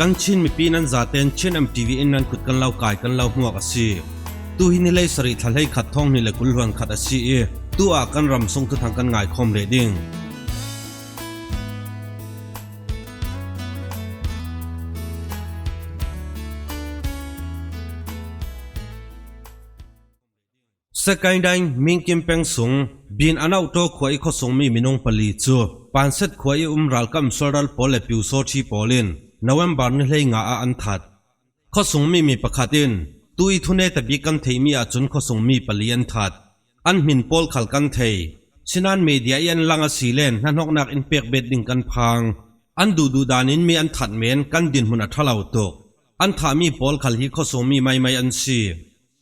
กันชินมีปีนั้นจะเต้นเช่น MTV อินนั้นขุดกันเล่าไก่กันเล่าหัวกันสิตู้หินนี่เลยสริทะเลขัดท้องนี่เลยกุลวันขัดสิตู้อากันรำทรงทุทางกันง่ายคอมเรดิ้งสกายดังมิงกิมเป็งสุงบินอันเอาโต้ขวายข้อสงมีมินงปลีจูปานเซตขวายรัลกัมสรัลปอลเลปิวโซชีปอลินนเวมบาร์นี่เลยงาอันทัดข้อสงมีประคัดินตุยทุนเนตบีกันเทมีอาจุนข้อสงมีปลีอันทัดอันมินปอลขัลกันเทสินันมีเดียยันลังอาศิเลนนั่นหอกนักอินเปียกเบ็ดดิ่งกันพังอันดูดานินมีอันทัดเมนกันดินหุนอัทลาวตกอันถามีปอลขัลฮีข้อสงมีไม่อันซี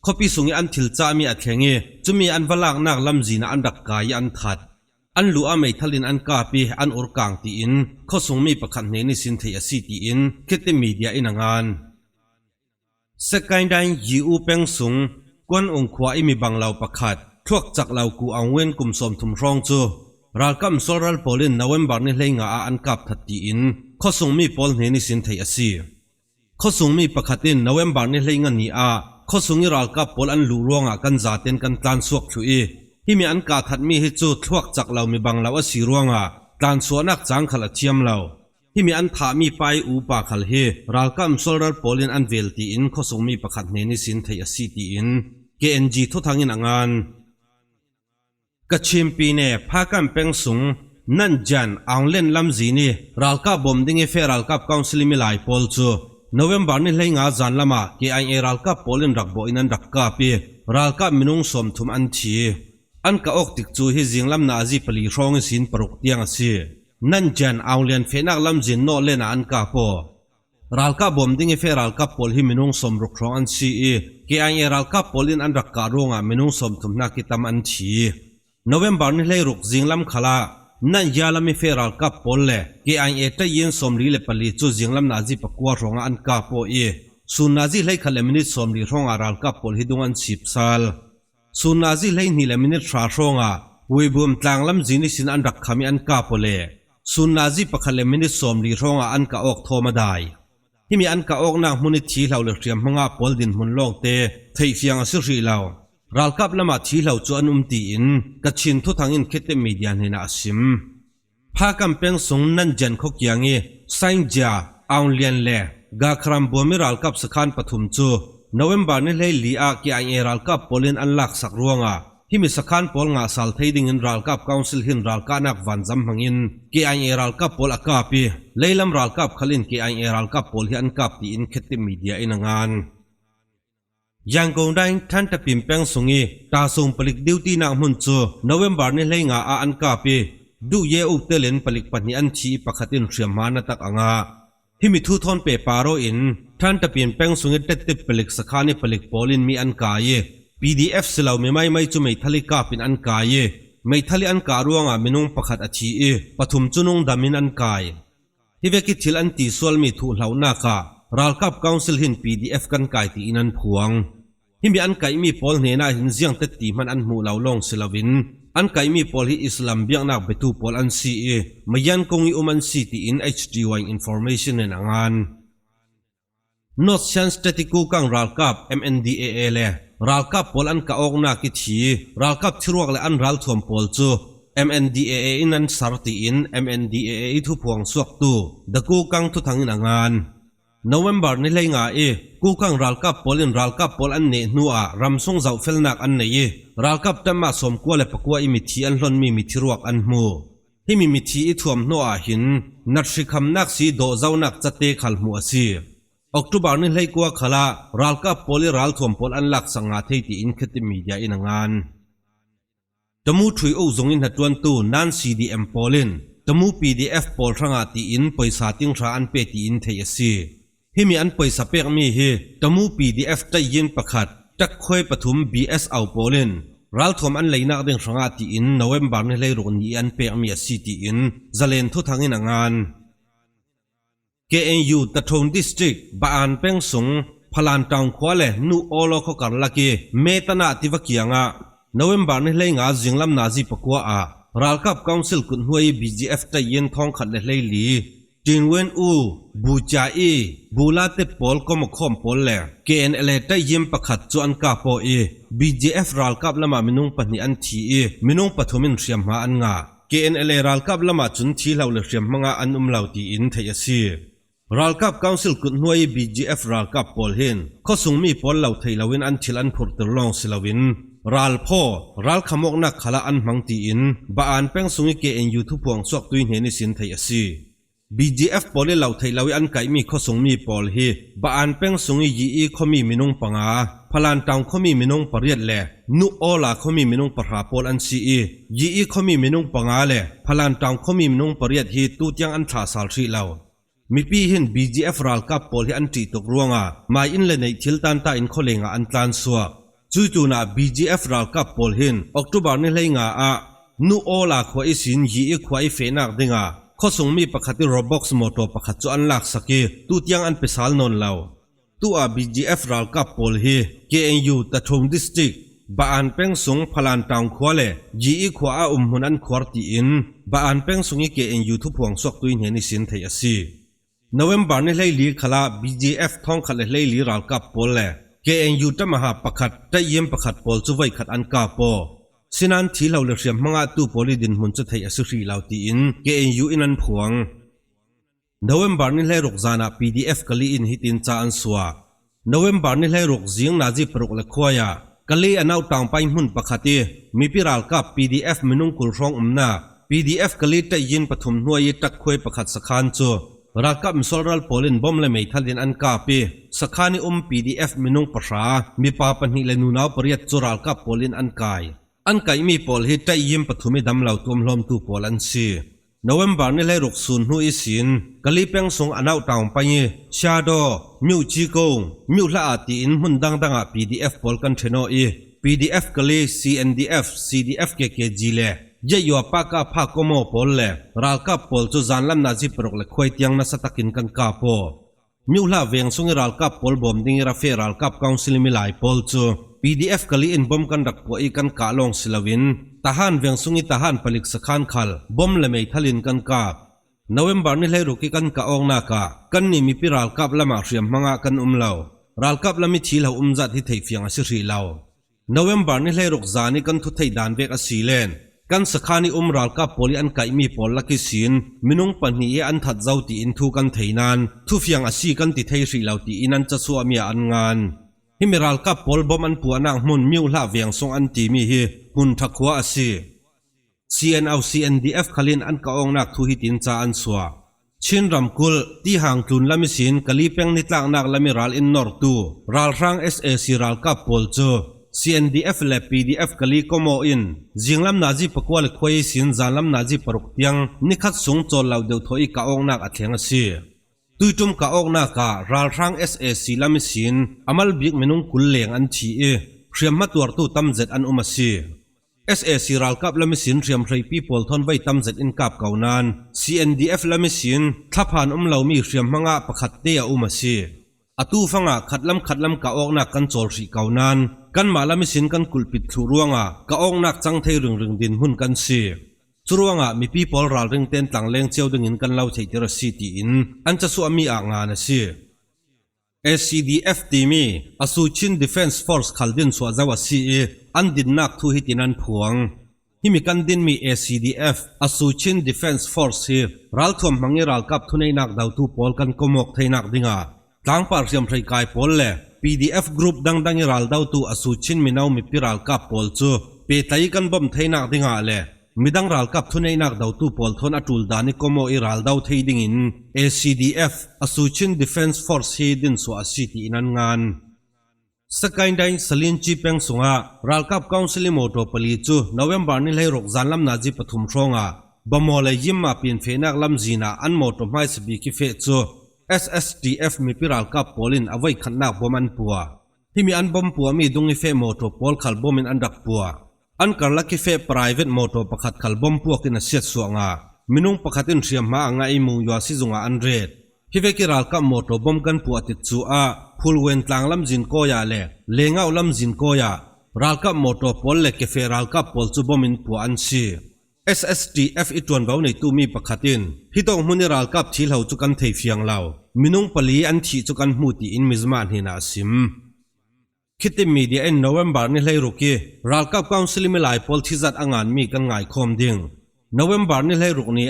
ข้อพิสุงอันทิลจามีอัดแข็งจะมีอันวลากนักลำจีนอันดักกายอันทัดอันลัวไม่ทลินอันกาปีอันอุรกางตีอินข้อสงมีประคันเนนิสินเทียสีตีอินคิดมีเดียอินงานสกายดังยีอูเป็งสุงกวนองขวาอิมีบังเหล่าประคัดทวกจักเหล่ากูอังเวนกุมสมทุมรองจูรัลกัมโซรัลโปลินนเวมบาร์นี่เลยงาอันกับทัดตีอินข้อสงมีปอลเนนิสินเทียสีข้อสงมีประคัดินนเวมบาร์นี่เลยงานีอาข้อสงรัลกับปอลอันลูรวงกันจาเต็นกันตานสวกชุยที่มีอันกาทัดมีให้จูทวกจักเรามีบังเราว่าสีรวงตานสวนักจางขลัดเทียมเราที่มีอันถามีไปอูปาขลเฮรัลกัมโซลปอลินอันเวลตีอินข้อสงมีประคัดเนนิสินเทียสีตีอินKNG ทุกทางอินงานกระชิมปีเน่พากันเป็งสุงนั่นจันอังเล่นลำจีนี่รัลกับบอมดิ้งเฟรัลกับกองสลิมิลายปอลจูโนเวมบาร์นี่เลยงาจันละมาKIAรัลกับปอลินรักบ่อินันรักกาปีรัลกับมินุงสมทุมอันทีอันกะอกติกจูฮิจิงลำนาจีปลีรองสินปรุกเตียงสินั่นจันอังเลียนเฟนักลำจินโนเลนอันกาโปรัลกับบอมดิ้งเฟรัลกับปอลฮิมินุงสมรุกรองอันซีKIAรัลกับปอลินอันรักการงมินุงสมทุมนักกิตามอันทีโนเวมบาร์นี่เลยรุกจิงลำขลานั่นยาลามิเฟรัลกับปอลเล่KIAได้ยินสมรีเลปลีจูจิงลำนาจีปกัวรองอันกาโปสุนนาจีเลยขเลมินิสมรีรองอารัลกับปอลฮิดุงอันสิบซัลสุนนาจีเลยนี่เลมินิทราชงวิบุมต่างลำจีนิสินอันรักขมิอันกาโปเล่สุนนาจีปขเลมินิสมรีรองอันกาอกโทมาได้ที่มีอันกาอกนางมุนิทีเหล่าเลือดเรียมมังอาปอลดินมุนโลกเตะเทียงอสิรีเหล่ารัลกับละมาทีเหล่าจวนตีอินกัดชินทุทางอินคิดมีเดียนในนาซิมพากันเป็นสงนั่นจันขกยังไซน์จ่าอังเลียนเล่กาครัมบัวมิรัลกับสขานปฐุมจูโนเวมบาร์นี่เลยลีอาKIAรัลกับปอลินอันลักสักรวงที่มีสขานปอลงาสัลเทดิงินรัลกับกาวซิลหินรัลกานักวันจำหังินKIAรัลกับปอลอากาปีเลยลำรัลกับขลินKIAรัลกับปอลที่อันกับตีอินคิดมีเดียอินงานยังคงได้ท่านตะปิมแปงสงีตาส่งผลิตดิวตีนักมุนจูโนเวมบาร์นี่เลยงาอันกาปีดูเยอุเตเลนผลิตปัญญาอันชีประคัตินเสียมานาตักอ่างที่มีทุทอนเปปาโรอินท่านตะปิมแปงสงีเต็ดติผลิตสขานิผลิตปอลินมีอันกายPDF สลาวไม่จุไม่ทะเลกาปินอันกายไม่ทะเลอันการวงมินุงประคัดอาชีปฐุมจุนงดามินอันกายที่เวกิทิลอันตีส่วนมีถูเหล่านาคารัลกับกาวซิลหิน PDF กันกายตีอินันพวงที่มีอันไก่มีปอลเนน่าหินเสียงเต็ดตีมันอันหมู่เหล่าลงศิลวินอันไก่มีปอลฮิอิสลามเบียงนักเบตูปอลอันซีมายันคงอีมันซีตีอิน HDY information ในงาน Not chance เตติกูกังรัลกับ MNDAA เล่รัลกับปอลอันกะออกนักกิทีรัลกับทิรวกและอันรัลทวมปอลจู MNDAA อินันสารตีอิน MNDAA ทุพวงสวกตูดะกูกังทุทางในงานโนเวมบาร์นี่เลยงากูกังรัลกับปอลินรัลกับปอลอันเนนัวรำทรงเจ้าเฟลนักอันเนรัลกับตั้มมาสมกัวและปะกัวอิมิทีอันล้นมีทิรวกอันมูที่มีมิทีถ่วมนัวหินนัดสิคำนักสีโดเจ้านักจัตเตขัลมัวซีออกตุบาร์นี่เลยกัวขลารัลกับปอลิรัลถ่วมปอลอันลักสังอาเทติอินคิดมีเดียอินงานตมูถุยโอซงอินหัดวันตูนัน CDM ปอลินตมู PDF ปอลรังอาตีอินปอยสาติงราอันเปตีอินเทียซีที่มีอันปอยสเปกมีตมู PDF ได้ยินประคัดจักคอยปฐุม BS เอาปอลินรัลทวมอันเลยนักเดินรังอาตีอินโนเวมบาร์นี่เลยรุนยีอันเปกมีซีตีอินจะเล่นทุทางอินงาน KNU ตะทงดิสตริกบ้านเป็งสงพลานตังขวาเลนูโอโลขกันลักเมตนาติวกียงโนเวมบาร์นี่เลยงาจิงลำนาจีปกัวรัลกับกองซิลกุนหวย BGF ได้ยินทองขัดเลยลี จินเวนอูบูจาอีบูลาเตปอลก็มาคอมปอลแหละ KNL ได้ยิมประคัดจวนกาโปBGF รัลกับละมามินุงปนิอันทีมินุงปฐมินเรียมมาอันงา KNL รัลกับละมาจุนทีเหล่าเรียมมังอันเหล่าตีอินเทียซีรัลกับกาวซิลกุดหน่วย BGF รัลกับปอลเฮนข้อส่งมีปอลเหล่าไทยเหล่าวินอันทิลันพุทธลองสิลาวินรัลพ่อรัลขมกนักขละอันมังตีอินบ้านแป้งส่ง KNU ทุพวงสวกตุยเฮนิสินเทียซีBGF ปอลเหล่าไทยเหล่าอันไก่มีข้อส่งมีปอลเฮบ้านแป้งส่งยีข้อมีมินุงปังอาพลันตาวข้อมีมินุงปริยัดแหล่นุโอลาข้อมีมินุงปราปอลอันซียีข้อมีมินุงปังอาแหล่พลันตาวข้อมีมินุงปริยัดฮีตุยังอันท่าสาลชีเหล่ามีปีเห็น BGF รัลกับปอลเฮอันตีตกรวงมาอินเลนในทิลตันตาอินข้อเลงอันตันสัวจู่ๆน่ะ BGF รัลกับปอลเฮนออกตุบาร์นี่เลยงานุโอลาขวายสินยีขวายเฟนักดิงาข้อส่งมีประคัติโรบ็อกซ์มอโตประคัตจอันลักสักตุยังอันเปสาลนนเหล่าตัว BGF รัลกับปอลเฮ KNU ตะทงดิสตริกบ้านเป็งสงพลันตาวขวาเลยีขวาหุนอันขวาตีอินบ้านเป็งสง KNU ทุพวงสวกตุยเฮนิสินเทียซีโนเวมบาร์นี่เลยลีขลา BGF ท้องขลัดเลยลีรัลกับปอลเล KNU ตะมหาประคัตได้เยี่ยมประคัตปอลจุไว้ขัดอันกาโปสินันทีเหล่าเรียมมังอาตูปอลิดินมุนจะไทยอสุรีเหล่าตีอิน KNU อินันพวงโนเวมบาร์นี่เลยรกจานะ PDF กะลีอินฮิตินจาอันสัวโนเวมบาร์นี่เลยรกจิงนาจีปรุกเลควายากะลีอันเอาตางไปมุนประคัติมีพิรัลกับ PDF มินุงกุลรองนา PDF กะลีได้ยินปฐมหน่วยตักควยประคัตสักขันจูรักกับมิสรัลโพลินบอมเลไม่ทันดินอันกาปีสักขันิPDF มินุงประชามีปาปนิเลนูนาวปริยัตจูรัลกับโพลินอันกายอันไก่มีปอลฮิตใจยิ้มปฐมิดำเหล่าตัวมลมตูปอลันซีโนเวมบาร์นี่เลยรุกซุนหูอิสินกะลีเป็งสงอันเอาตางไปชาโดมิวจีโกงมิวละอาตีอินมุนดังดังPDF ปอลกันเทโนPDF กะลี CDF เกจีเลเยยัวปากาพากโมปอลเลรัลกับปอลจูจานลำนาจิปรกเลควายเตียงนัสตักินกันกาโปมิวละเวียงสงรัลกับปอลบอมดิงราเฟรัลกับกองซิลิมิลายปอลจูPDF กะลีอินบอมกันดักปวยกันกาลองสิลาวินทหารเวียงสุงิทหารผลิกสขันขัลบอมเลไม่ทลินกันกาโนเวมบาร์นี่เลยรุกิกันกาองนาคากันนี่มีพิรัลกับละมาเรียมมังอากันเหล่ารัลกับละมิทีเหล่าจัดที่ไทยเฟียงอสิรีเหล่าโนเวมบาร์นี่เลยรุกจานี่กันทุไทยดานเวกอสีเลนกันสขันิรัลกับปอลิอันไก่มีปอลลักสินมินุงปันนี้อันทัดเจ้าตีอินทุกันไทยนานทุเฟียงอสีกันติไทยรีเหล่าตีอินันจะสัวมีอันงานฮิมิรัลกับปอลบอมันปัวนางมุนมิวลาเวียงสงอันตีมีฮีมุนทักวาอสี CNDF ขลินอันกาองนักทุหิตินจาอันสัวชินรำกุลที่ห่างกลุนลามิสินกะลีเป็งนิตลางนักลามิรัลอินนอร์ตูรัลรัง SAC รัลกับปอลโจ CNDF และ PDF กะลีโกโมอินจิงลำนาจีปกวาลควายสินจานลำนาจีปรุกเตียงนิคัดสงโจลเหล่าเดียวถอยกาองนักอัดเทียงอสีตุยตุมกาออกนาการัลรัง SAC ลามิสินอามัลบิกเมนุงกุลเลงอันทีเรียมมาตัวตู้ตั้มเจ็ดอันอุมาซี SAC รัลกับลามิสินเรียมไรปีปอลทอนไว้ตั้มเจ็ดอินกับเกานัน CNDF ลามิสินทับผ่านเหล่ามีเรียมมังอาประคัดเตียอุมาซีอตูฟังขัดลำกาออกนักกันโจลสีเกานันกันมาลามิสินกันกุลปิดทุรวงกาออกนักจังเทรึงดินหุ่นกันซีสุรวงมีปีปอลรัลเริงเต้นต่างเลงเจียวดึงอินกันเล่าเทติรสีตีอินอันจะสู้มีอ่างงานสิ SCDF ทีมีอสูชิน Defense Force ขัลดินสวาจาวสีอันดินนักทุหิตินันพวงที่มีกันดินมี SCDF อสูชิน Defense Force รัลทวมมังเงรัลกับทุนในนักดาวทูปอลกันกมกไทยนักดิงาต่างปาร์เซียมไทยกายปอลเล่ PDF Group ดังรัลดาวทูอสูชินมีนาวมีพิรัลกับปอลจูเปไตกันบอมไทยนักดิงาเล่มิดังรัลกับทุนในนักดาวตูปอลทนอัตุลดานิโกโมอิรัลดาวเทดิงอิน ACDF อสูชิน Defense Force เฮดินสวาสิตีนันงานสกายไดน์สลินจีเป็งสงะรัลกับกองซิลิโมโตปลีจูโนเวมบาร์นี่เลยรกจานลำนาจีปฐุมชงะบะมอเลยยิมมาเปลี่ยนเฟนักลำจีน่าอันโมโตไม่สบีกิเฟจู SSDF มีพิรัลกับปอลินเอาไว้ขันนักบอมันปัวที่มีอันบอมปัวมีดุงนิเฟโมโตปอลขัลบอมินอันดักปัวอันการลักกิเฟ private motor ประคัดขัลบอมพวกกินเสียดสวงามินุงประคัดินเรียมมาอ่างไอมุงยัวซิจงอันเรดฮิเวกิรัลกับมอโตบอมกันปัวติดจูอาพูลเวนตลางลำจินโกยาเล่เลงเอาลำจินโกยารัลกับมอโตปอลเล็กเฟรัลกับปอลจูบอมินปัวอันซี SSTF อีตวนเบาในตู้มีประคัดินฮิตองมุนิรัลกับทีเหล่าจุกันเทียงเหล่ามินุงปลีอันทีจุกันมูตีอินมิซมานินาซิมคิดที่มีเดียนโนเวมบาร์นี่เลยรุกีรัลกับกาวซิลิมิไลพอลที่จัดงานมีกันง่ายคมดิ่งโนเวมบาร์นี่เลยรุกนี้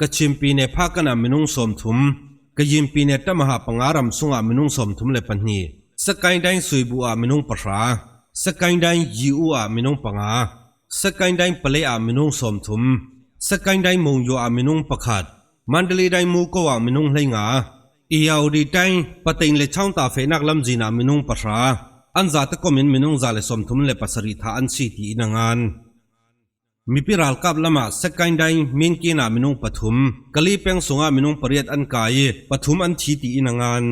กะชิมปีเนพากันมินุงสมทุมกะยิมปีเนตมหาปังอารมสุงมินุงสมทุมเลปันนีสกายได้สุยบัวมินุงปราสกายได้ยิวมินุงปังอาสกายได้ปเลมินุงสมทุมสกายได้มงยูมินุงประคัดมันเดลีได้มูโกมินุงเลยงาอียาวดีได้ปะติงเลช่างตาเฟนักลำจีนามินุงปราอันจัดก็มินุงจัลสมทุมเลปัสริธาอันสิทีนังานมีพิรัลกับลมาสกัยได้มินกินามินุงปฐุมกะลีเปียงสุงามินุงปริยัดอันกายปฐุมอันทีทีนังาน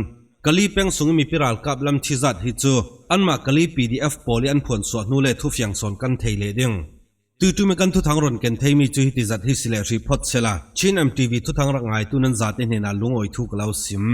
กะลีเปียงสุงมีพิรัลกับลำทิจัดฮิจูอันมากะลี PDF โพลีอันผลสวดนูเลทุฟยังสอนกันเทเลดิงตุมีกันทุทางรอนกันเทมีจุฮิติจัดฮิสิเลรีพอดเซลาชินMTVทุทางรังไงตุนันจัดเนนาลุงโอยทุกเหล่าซิม